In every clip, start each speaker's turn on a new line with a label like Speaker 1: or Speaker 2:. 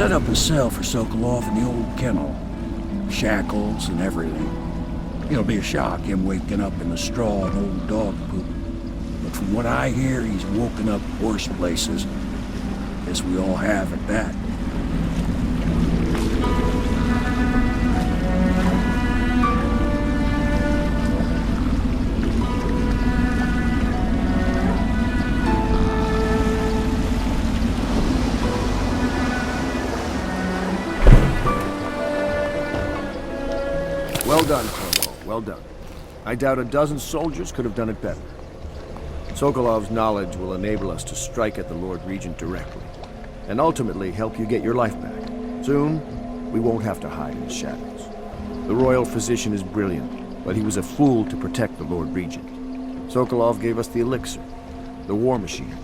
Speaker 1: set up a cell for Sokolov in the old kennel. Shackles and everything. It'll be a shock, him waking up in the straw and old dog poop. But from what I hear, he's woken up worse places. Guess we all have at that.
Speaker 2: Well done, Corvo. Well done. I doubt a dozen soldiers could have done it better. Sokolov's knowledge will enable us to strike at the Lord Regent directly, and ultimately help you get your life back. Soon, we won't have to hide in the shadows. The royal physician is brilliant, but he was a fool to protect the Lord Regent. Sokolov gave us the elixir, the war machines.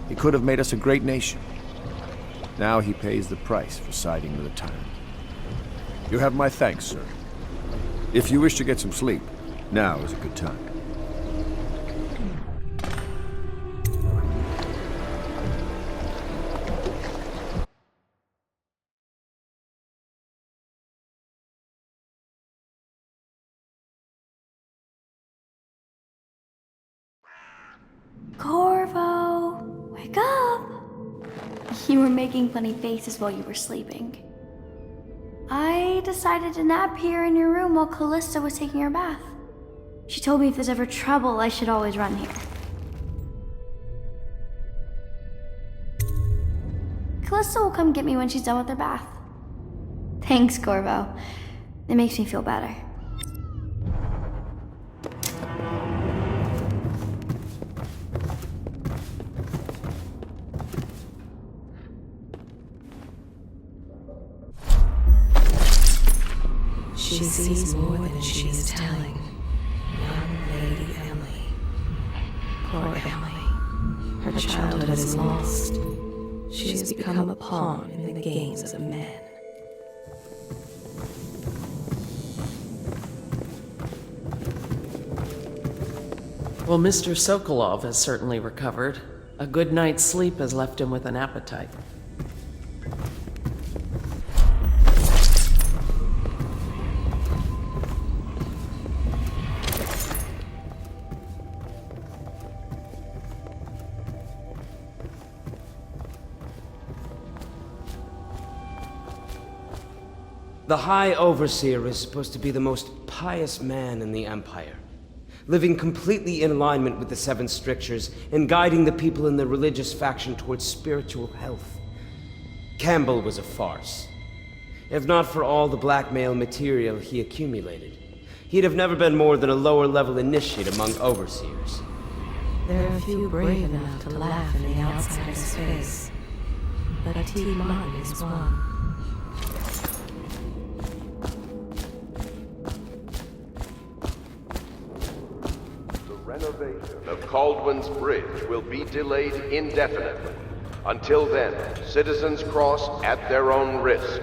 Speaker 2: He could have made us a great nation. Now he pays the price for siding with a tyrant. You have my thanks, sir. If you wish to get some sleep, now is a good time.
Speaker 3: Corvo, wake up! You were making funny faces while you were sleeping. I decided to nap here in your room while Callista was taking her bath. She told me if there's ever trouble, I should always run here. Callista will come get me when she's done with her bath. Thanks, Corvo. It makes me feel better.
Speaker 4: She sees more than she is telling. Young Lady Emily. Poor Emily. Her childhood is lost. She has become a pawn in the games of men.
Speaker 5: Well, Mr. Sokolov has certainly recovered. A good night's sleep has left him with an appetite.
Speaker 6: The High Overseer is supposed to be the most pious man in the Empire, living completely in alignment with the Seven Strictures and guiding the people in the religious faction towards spiritual health. Campbell was a farce. If not for all the blackmail material he accumulated, he'd have never been more than a lower-level initiate among Overseers.
Speaker 4: There are few brave enough to laugh in the outsider's face, but T. Martin is one.
Speaker 7: Renovation of Caldwell's Bridge will be delayed indefinitely. Until then, citizens cross at their own risk.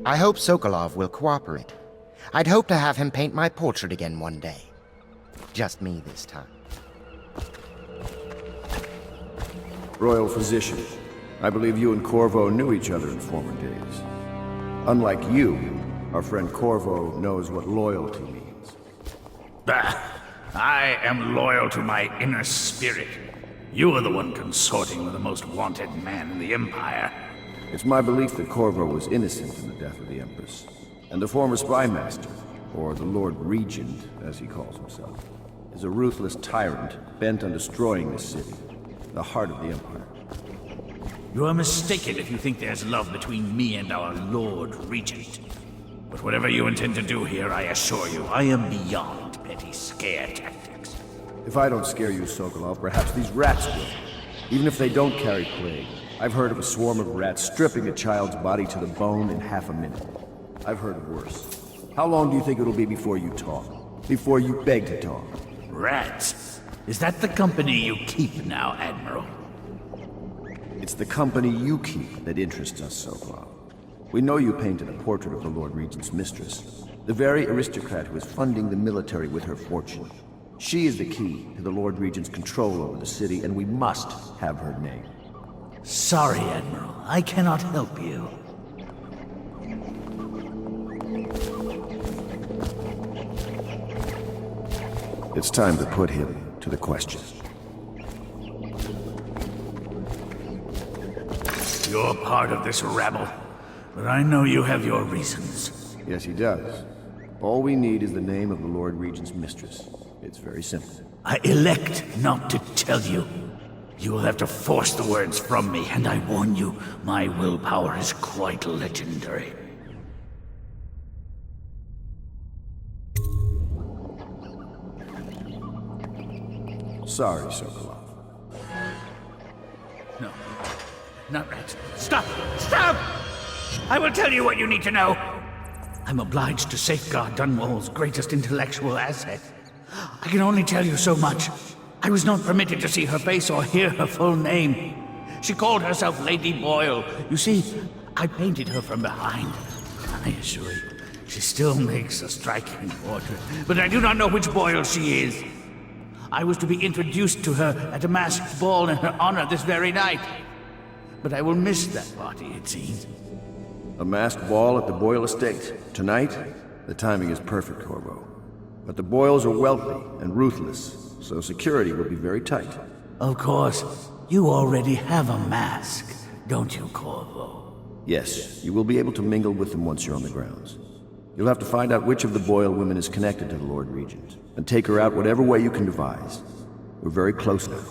Speaker 8: I hope Sokolov will cooperate. I'd hope to have him paint my portrait again one day. Just me this time.
Speaker 2: Royal Physician, I believe you and Corvo knew each other in former days. Unlike you, our friend Corvo knows what loyalty means.
Speaker 1: Bah! I am loyal to my inner spirit. You are the one consorting with the most wanted man in the Empire.
Speaker 2: It's my belief that Corvo was innocent in the death of the Empress, and the former spy master, or the Lord Regent, as he calls himself, is a ruthless tyrant bent on destroying this city, the heart of the Empire.
Speaker 1: You are mistaken if you think there's love between me and our Lord Regent. But whatever you intend to do here, I assure you, I am beyond petty scare tactics.
Speaker 2: If I don't scare you, Sokolov, perhaps these rats will. Even if they don't carry plague, I've heard of a swarm of rats stripping a child's body to the bone in half a minute. I've heard of worse. How long do you think it'll be before you talk? Before you beg to talk?
Speaker 9: Rats? Is that the company you keep now, Admiral?
Speaker 2: It's the company you keep that interests us, Sokolov. We know you painted a portrait of the Lord Regent's mistress, the very aristocrat who is funding the military with her fortune. She is the key to the Lord Regent's control over the city, and we must have her name.
Speaker 9: Sorry, Admiral. I cannot help you.
Speaker 2: It's time to put him to the question.
Speaker 9: You're part of this rabble, but I know you have your reasons.
Speaker 2: Yes, he does. All we need is the name of the Lord Regent's mistress. It's very simple.
Speaker 9: I elect not to tell you. You will have to force the words from me, and I warn you, my willpower is quite legendary.
Speaker 2: Sorry, Sokolov.
Speaker 9: No, not rats. Stop! Stop! I will tell you what you need to know. I'm obliged to safeguard Dunwall's greatest intellectual asset. I can only tell you so much. I was not permitted to see her face or hear her full name. She called herself Lady Boyle. You see, I painted her from behind. I assure you, she still makes a striking portrait, but I do not know which Boyle she is. I was to be introduced to her at a masked ball in her honor this very night. But I will miss that party, it seems.
Speaker 2: A masked ball at the Boyle estate. Tonight? The timing is perfect, Corvo. But the Boyles are wealthy and ruthless, so security will be very tight.
Speaker 9: Of course, you already have a mask, don't you, Corvo?
Speaker 2: Yes, you will be able to mingle with them once you're on the grounds. You'll have to find out which of the Boyle women is connected to the Lord Regent, and take her out whatever way you can devise. We're very close now.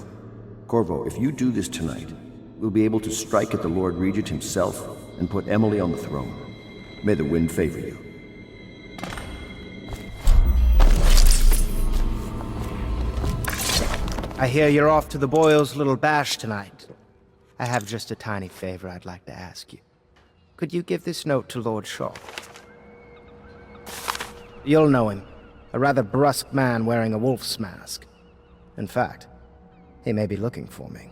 Speaker 2: Corvo, if you do this tonight, we'll be able to strike at the Lord Regent himself and put Emily on the throne. May the wind favor you.
Speaker 10: I hear you're off to the Boyles' little bash tonight. I have just a tiny favor I'd like to ask you. Could you give this note to Lord Shaw? You'll know him. A rather brusque man wearing a wolf's mask. In fact, he may be looking for me.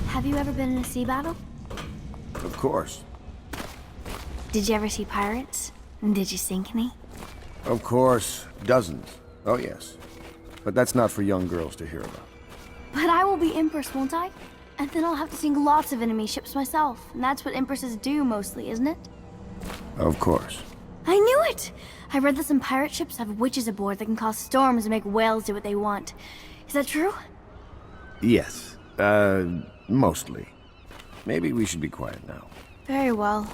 Speaker 3: Have you ever been in a sea battle?
Speaker 2: Of course.
Speaker 3: Did you ever see pirates? And did you sink any?
Speaker 2: Of course. Dozens. Oh, yes. But that's not for young girls to hear about.
Speaker 3: But I will be Empress, won't I? And then I'll have to sink lots of enemy ships myself. And that's what Empresses do mostly, isn't it?
Speaker 2: Of course.
Speaker 3: I knew it! I read that some pirate ships have witches aboard that can cause storms and make whales do what they want. Is that true?
Speaker 2: Yes. Mostly. Maybe we should be quiet now.
Speaker 3: Very well.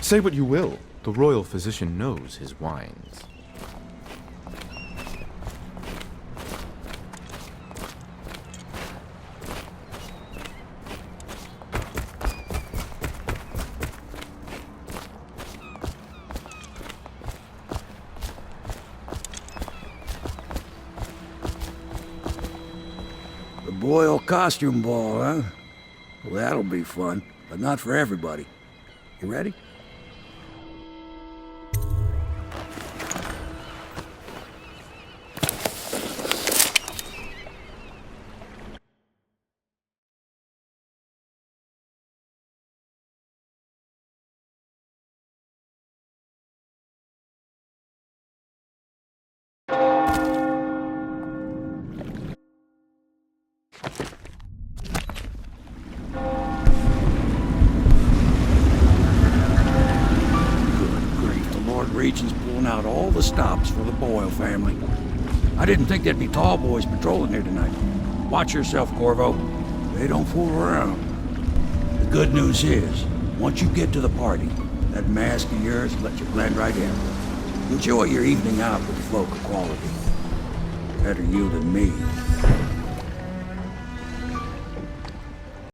Speaker 11: Say what you will, the royal physician knows his wines.
Speaker 1: The Boyle costume ball, huh? Well, that'll be fun, but not for everybody. You ready? Regent's pulling out all the stops for the Boyle family. I didn't think there'd be tall boys patrolling here tonight. Watch yourself, Corvo. They don't fool around. The good news is, once you get to the party, that mask of yours will let you blend right in. Enjoy your evening out with the folk of quality. Better you than me.